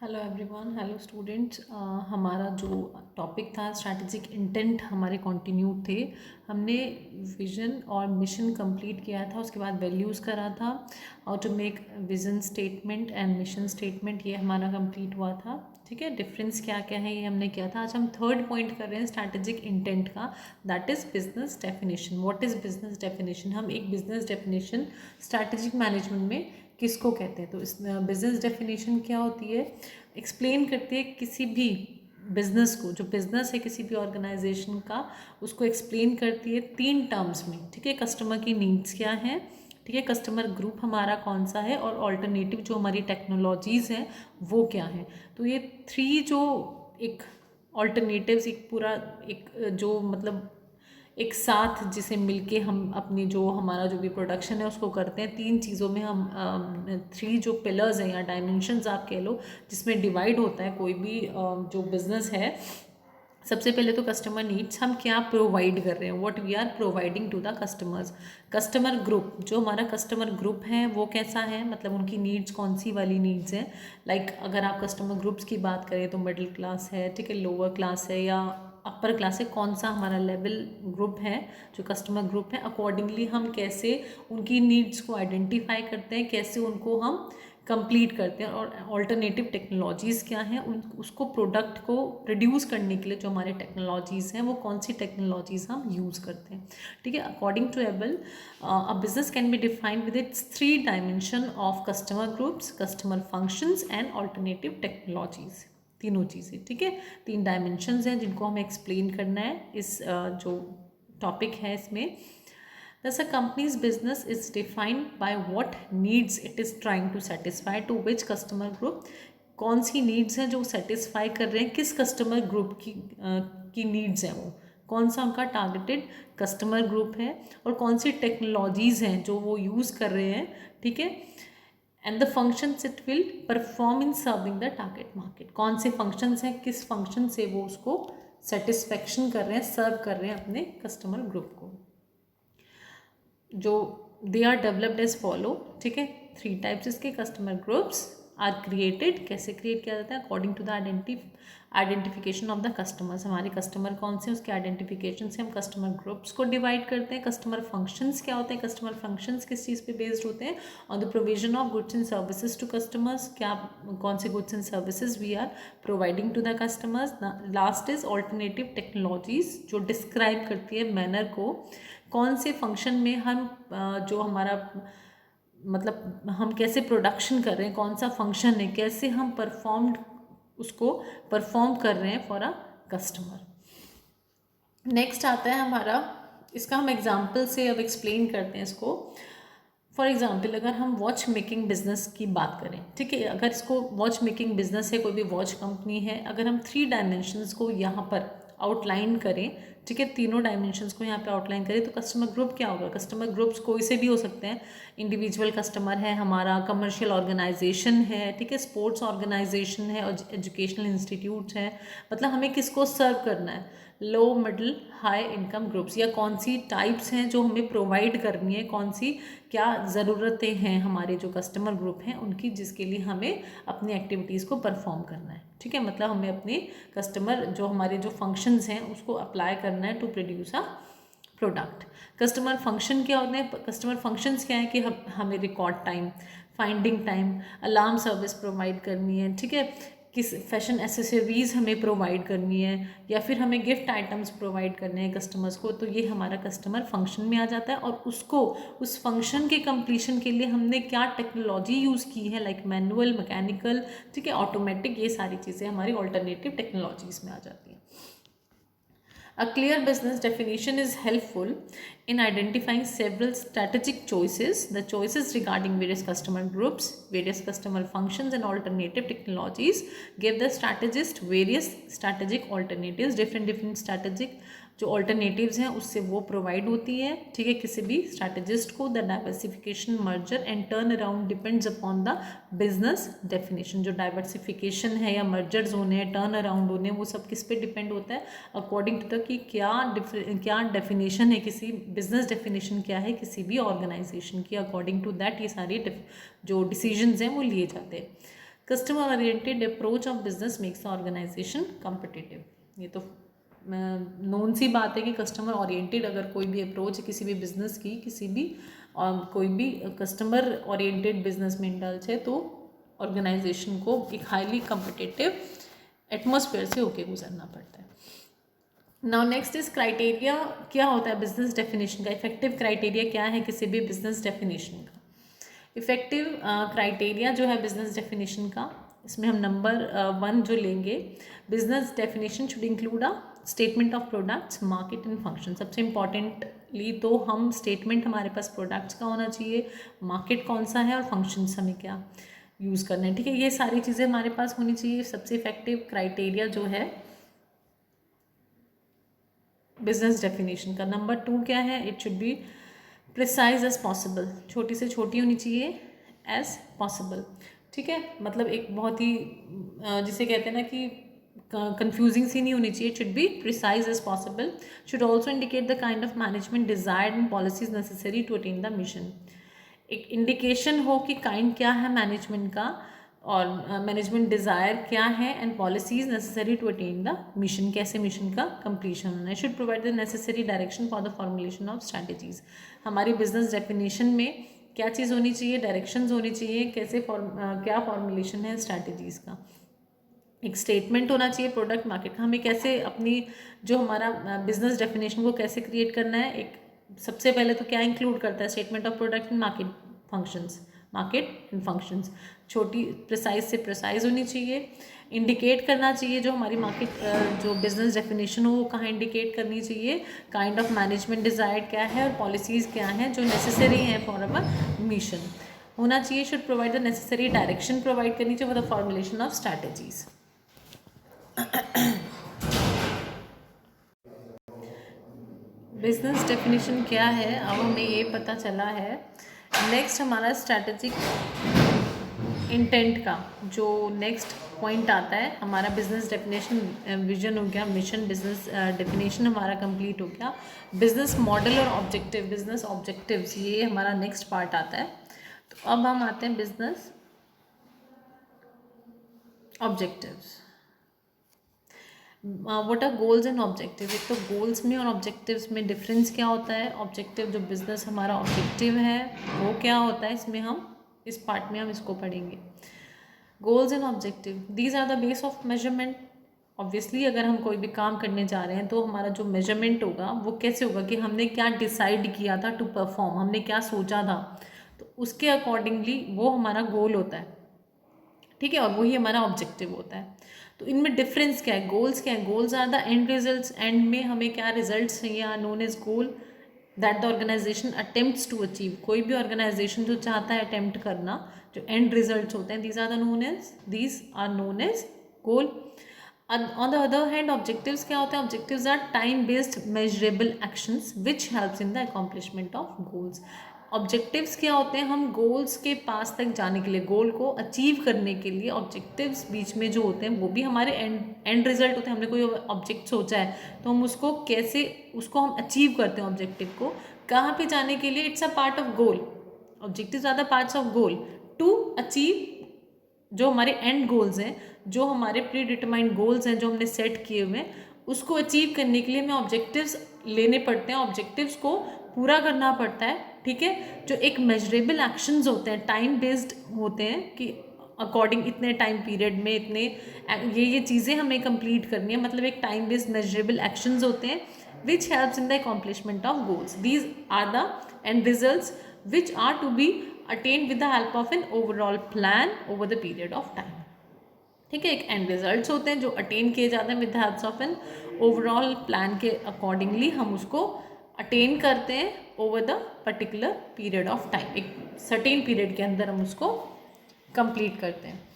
Hello everyone, hello students. हमारा जो topic था स्ट्रैटेजिक इंटेंट हमारे कंटिन्यू थे। हमने विजन और मिशन कंप्लीट किया था, उसके बाद वैल्यूज़ करा था। How to make vision statement and mission statement, ये हमारा कंप्लीट हुआ था। ठीक है, डिफरेंस क्या क्या है ये हमने किया था। आज हम थर्ड पॉइंट कर रहे हैं स्ट्रैटेजिक इंटेंट का, that is business definition. What is business definition? हम एक बिजनेस डेफिनेशन स्ट्रैटेजिक मैनेजमेंट में किसको कहते हैं, तो इस बिजनेस डेफिनेशन क्या होती है, एक्सप्लेन करती है किसी भी बिजनेस को, जो बिजनेस है किसी भी ऑर्गेनाइजेशन का, उसको एक्सप्लेन करती है तीन टर्म्स में। ठीक है, कस्टमर की नीड्स क्या हैं, ठीक है, कस्टमर ग्रुप हमारा कौन सा है, और ऑल्टरनेटिव जो हमारी टेक्नोलॉजीज़ हैं वो क्या है। तो ये थ्री जो एक ऑल्टरनेटिव्स, एक पूरा एक जो मतलब एक साथ जिसे मिलके हम अपनी जो हमारा जो भी प्रोडक्शन है उसको करते हैं, तीन चीज़ों में हम थ्री जो पिलर्स हैं या डायमेंशंस आप कह लो, जिसमें डिवाइड होता है कोई भी जो बिजनेस है। सबसे पहले तो कस्टमर नीड्स, हम क्या प्रोवाइड कर रहे हैं, what we are providing to the customers. Customer group, जो हमारा कस्टमर ग्रुप है वो कैसा है, मतलब उनकी नीड्स कौन सी वाली नीड्स हैं। लाइक अगर आप कस्टमर ग्रुप्स की बात करें तो मिडिल क्लास है, ठीक है, लोअर क्लास है या अपर क्लास है, कौन सा हमारा लेवल ग्रुप है जो कस्टमर ग्रुप है, अकॉर्डिंगली हम कैसे उनकी नीड्स को आइडेंटिफाई करते हैं, कैसे उनको हम कंप्लीट करते हैं, और ऑल्टरनेटिव टेक्नोलॉजीज़ क्या हैं, उन उसको प्रोडक्ट को प्रोड्यूस करने के लिए जो हमारे टेक्नोलॉजीज़ हैं वो कौन सी टेक्नोलॉजीज़ हम यूज़ करते हैं। ठीक है, according to Abell a business can be defined with its three dimension of customer groups, customer functions and alternative technologies. तीनों चीज़ें, ठीक है, तीन डायमेंशंस हैं जिनको हमें एक्सप्लेन करना है इस जो टॉपिक है इसमें। Thus, a company's business is defined by what needs it is trying to satisfy to which customer group। कौन सी नीड्स हैं जो सेटिस्फाई कर रहे हैं, किस कस्टमर ग्रुप की नीड्स हैं, वो कौन सा उनका टारगेटेड कस्टमर ग्रुप है, और कौन सी टेक्नोलॉजीज़ हैं जो वो यूज़ कर रहे हैं। ठीक है, and the functions it will perform in serving the target market. कौन से फंक्शंस हैं, किस फंक्शन से वो उसको सेटिस्फेक्शन कर रहे हैं, सर्व कर रहे हैं अपने कस्टमर ग्रुप को। जो they are developed as follow, ठीक है, थ्री टाइप्स इसके कस्टमर ग्रुप्स आर क्रिएटेड। कैसे क्रिएट किया जाता है, according to the identification of the customers. हमारे कस्टमर कौन से, उसके आइडेंटिफिकेशन से हम कस्टमर ग्रुप्स को डिवाइड करते हैं। कस्टमर फंक्शंस क्या होते हैं, कस्टमर फंक्शंस किस चीज़ पे बेस्ड होते हैं, on the provision of goods and services to customers. क्या कौन से goods and services we are providing to the customers. Last is alternative technologies, जो डिस्क्राइब करती है मैनर को, कौन से फंक्शन में हम जो हमारा मतलब हम कैसे प्रोडक्शन कर रहे हैं, कौन सा फंक्शन है, कैसे हम उसको परफॉर्म कर रहे हैं फॉर अ कस्टमर। नेक्स्ट आता है हमारा, इसका हम एग्जाम्पल से अब एक्सप्लेन करते हैं इसको। फॉर एग्जाम्पल अगर हम वॉच मेकिंग बिजनेस की बात करें, ठीक है, अगर इसको वॉच मेकिंग बिजनेस है, कोई भी वॉच कंपनी है, अगर हम थ्री डायमेंशंस को यहाँ पर आउटलाइन करें, ठीक है, तीनों डायमेंशंस को यहाँ पे आउटलाइन करें, तो कस्टमर ग्रुप क्या होगा, कस्टमर ग्रुप्स कोई से भी हो सकते हैं। इंडिविजुअल कस्टमर है हमारा, कमर्शियल ऑर्गेनाइजेशन है, ठीक है, स्पोर्ट्स ऑर्गेनाइजेशन है, और एजुकेशनल इंस्टीट्यूट है। मतलब हमें किसको सर्व करना है, low middle high income groups, या कौन सी टाइप्स हैं जो हमें प्रोवाइड करनी है, कौन सी क्या ज़रूरतें हैं हमारे जो कस्टमर ग्रुप हैं उनकी, जिसके लिए हमें अपनी एक्टिविटीज़ को परफॉर्म करना है। ठीक है, मतलब हमें अपने कस्टमर जो हमारे जो फंक्शंस हैं उसको अप्लाई करना है to produce a product. Customer function क्या होते हैं, कस्टमर फंक्शंस क्या है कि हमें record time, finding time, alarm service provide करनी है, ठीक है, किस फैशन एसेसरीज़ हमें प्रोवाइड करनी है, या फिर हमें गिफ्ट आइटम्स प्रोवाइड करने हैं कस्टमर्स को, तो ये हमारा कस्टमर फंक्शन में आ जाता है। और उसको उस फंक्शन के कंप्लीशन के लिए हमने क्या टेक्नोलॉजी यूज़ की है, लाइक मैनुअल, मैकेनिकल, ठीक है, ऑटोमेटिक, ये सारी चीज़ें हमारी ऑल्टरनेटिव टेक्नोलॉजीज़ में आ जाती हैं। A clear business definition is helpful in identifying several strategic choices. The choices regarding various customer groups, various customer functions, and alternative technologies give the strategist various strategic alternatives. Different strategic जो alternatives हैं उससे वो provide होती है, ठीक है, किसी भी स्ट्रैटेजिस्ट को। The diversification, merger and turn around depends upon the business definition. जो डाइवर्सिफिकेशन है या मर्जर्स होने हैं, टर्न अराउंड होने हैं, वो सब किस पे डिपेंड होता है, अकॉर्डिंग टू द कि क्या डेफिनेशन है, किसी बिजनेस डेफिनेशन क्या है किसी भी ऑर्गेनाइजेशन की, अकॉर्डिंग टू दैट ये सारी जो डिसीजंस हैं वो लिए जाते हैं। Customer oriented approach of business makes the organisation competitive. ये तो नोन सी बात है कि कस्टमर ओरिएंटेड अगर कोई भी अप्रोच है किसी भी बिजनेस की, किसी भी कोई भी कस्टमर ओरिएंटेड बिजनेस में इंडल्ज है तो ऑर्गेनाइजेशन को एक हाईली कॉम्पिटिटिव एटमॉस्फेयर से होके गुजरना पड़ता है। Now next is criteria. क्या होता है बिजनेस डेफिनेशन का? इफेक्टिव क्राइटेरिया क्या है किसी भी बिजनेस डेफिनेशन का? इफेक्टिव क्राइटेरिया जो है बिजनेस डेफिनेशन का, इसमें हम नंबर 1 जो लेंगे, business definition should include a statement of products, market and function. सबसे इंपॉर्टेंटली तो हम स्टेटमेंट हमारे पास प्रोडक्ट्स का होना चाहिए, मार्केट कौन सा है और फंक्शंस हमें क्या यूज़ करना है, ठीक है, ये सारी चीज़ें हमारे पास होनी चाहिए। सबसे इफेक्टिव क्राइटेरिया जो है बिजनेस डेफिनेशन का। नंबर 2 क्या है? It should be precise as possible, छोटी से छोटी होनी चाहिए एज पॉसिबल, ठीक है, मतलब एक बहुत ही जिसे कहते हैं ना कि कंफ्यूजिंग सी नहीं होनी चाहिए। It should be precise as possible, should also indicate the kind of management desired and policies necessary to attain the mission. एक इंडिकेशन हो कि काइंड क्या है मैनेजमेंट का और मैनेजमेंट डिज़ायर क्या है and policies necessary to attain the mission, कैसे मिशन का कंप्लीशन होना है। Should provide the necessary direction for the formulation of strategies. हमारी बिजनेस डेफिनेशन में क्या चीज़ होनी चाहिए? डायरेक्शंस होनी चाहिए, कैसे क्या फॉर्मुलेशन है स्ट्रैटेजीज का। एक स्टेटमेंट होना चाहिए प्रोडक्ट मार्केट का, हमें कैसे अपनी जो हमारा बिजनेस डेफिनेशन को कैसे क्रिएट करना है। एक सबसे पहले तो क्या इंक्लूड करता है? Statement of product and market functions, market and functions, छोटी प्रिसाइज से प्रिसाइज होनी चाहिए। इंडिकेट करना चाहिए जो हमारी मार्केट जो बिजनेस डेफिनेशन हो वो कहाँ इंडिकेट करनी चाहिए, काइंड ऑफ मैनेजमेंट डिजायर्ड क्या है और पॉलिसीज़ क्या हैं जो नेसेसरी हैं फॉर अवर मिशन होना चाहिए। Should provide the necessary direction provide करनी चाहिए for the formulation of strategies. Business definition क्या है अब हमें ये पता चला है। नेक्स्ट हमारा स्ट्रैटेजिक इंटेंट का जो नेक्स्ट पॉइंट आता है, हमारा बिजनेस डेफिनेशन विजन हो गया, मिशन बिजनेस डेफिनेशन हमारा कंप्लीट हो गया। बिजनेस मॉडल और ऑब्जेक्टिव, बिजनेस ऑब्जेक्टिव्स, ये हमारा नेक्स्ट पार्ट आता है। तो अब हम आते हैं business objectives. What are goals and objective? एक तो गोल्स में और ऑब्जेक्टिव्स में डिफरेंस क्या होता है। ऑब्जेक्टिव जो बिजनेस हमारा ऑब्जेक्टिव है वो क्या होता है, इसमें हम इस पार्ट में हम इसको पढ़ेंगे। Goals and objective, these are the base of measurement. Obviously अगर हम कोई भी काम करने जा रहे हैं तो हमारा जो मेजरमेंट होगा वो कैसे होगा कि हमने क्या डिसाइड किया था टू परफॉर्म, हमने क्या सोचा था, तो उसके अकॉर्डिंगली वो हमारा गोल होता है, ठीक है, और वही हमारा ऑब्जेक्टिव होता है। तो इनमें डिफरेंस क्या है? गोल्स क्या है? Goals are the end results, end में हमें क्या रिजल्ट्स चाहिए, are known as goal that the organisation attempts to achieve. कोई भी ऑर्गेनाइजेशन जो चाहता है अटेम्प्ट करना, जो एंड रिजल्ट्स होते हैं, these are known as goal. On the other hand objectives क्या होते हैं? Objectives are time based measurable actions which helps in the accomplishment of goals. Objectives क्या होते हैं? हम गोल्स के पास तक जाने के लिए, गोल को अचीव करने के लिए ऑब्जेक्टिव्स बीच में जो होते हैं वो भी हमारे एंड रिजल्ट होते हैं। हमने कोई ऑब्जेक्ट सोचा है तो हम उसको कैसे उसको हम अचीव करते हैं, ऑब्जेक्टिव को कहाँ पे जाने के लिए, it's a part of goal. Objectives are the parts of goal to achieve जो हमारे एंड गोल्स हैं, जो हमारे प्री डिटरमाइंड गोल्स हैं जो हमने सेट किए हुए हैं, उसको अचीव करने के लिए हमें ऑब्जेक्टिव्स लेने पड़ते हैं, ऑब्जेक्टिव्स को पूरा करना पड़ता है, ठीक है। जो एक मेजरेबल एक्शंस होते हैं, टाइम बेस्ड होते हैं कि अकॉर्डिंग इतने टाइम पीरियड में इतने ये चीज़ें हमें कंप्लीट करनी है, मतलब एक टाइम बेस्ड मेजरेबल एक्शंस होते हैं which helps in the accomplishment of goals. These are the end results which are to be attained with the help of an overall plan over the period of time, ठीक है। एक and results होते हैं जो attain किए जाते हैं with the help of an overall plan के अकॉर्डिंगली हम उसको अटेन करते हैं over the particular period of time, एक सर्टेन पीरियड के अंदर हम उसको कंप्लीट करते हैं।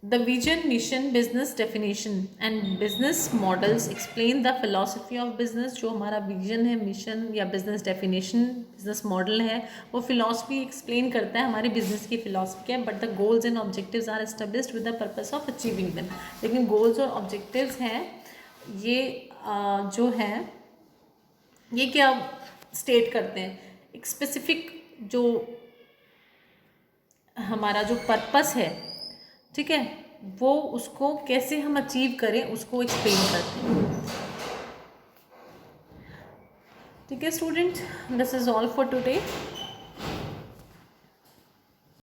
The vision, mission, business definition and business models explain the philosophy of business. जो हमारा विजन है, मिशन या बिजनेस डेफिनेशन, बिजनेस मॉडल है, वो फिलॉसफी एक्सप्लेन करता है हमारे बिजनेस की फिलॉसफी क्या है। But the goals and objectives are established with the purpose of achieving them. लेकिन गोल्स और ऑब्जेक्टिव्स हैं ये जो हैं ये क्या स्टेट करते हैं, एक स्पेसिफिक जो हमारा जो पर्पस है, ठीक है, वो उसको कैसे हम अचीव करें उसको एक्सप्लेन करते हैं। ठीक है students, this is all for today.